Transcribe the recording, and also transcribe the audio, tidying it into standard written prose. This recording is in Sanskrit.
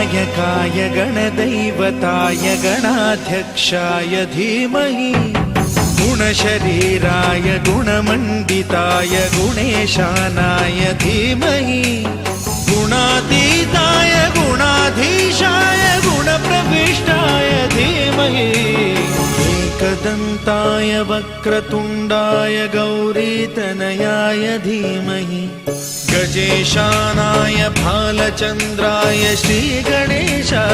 गणनायकाय गणदैवताय गणाध्यक्षाय धीमहि गुणशरीराय गुणमण्डिताय गुणेशानाय धीमहि गुणातीताय गुणाधीशाय गुणप्रविष्टाय धीमहि एकदन्ताय वक्रतुण्डाय गौरीतनयाय धीमहि गजेशानाय भालचन्द्राय श्रीगणेशाय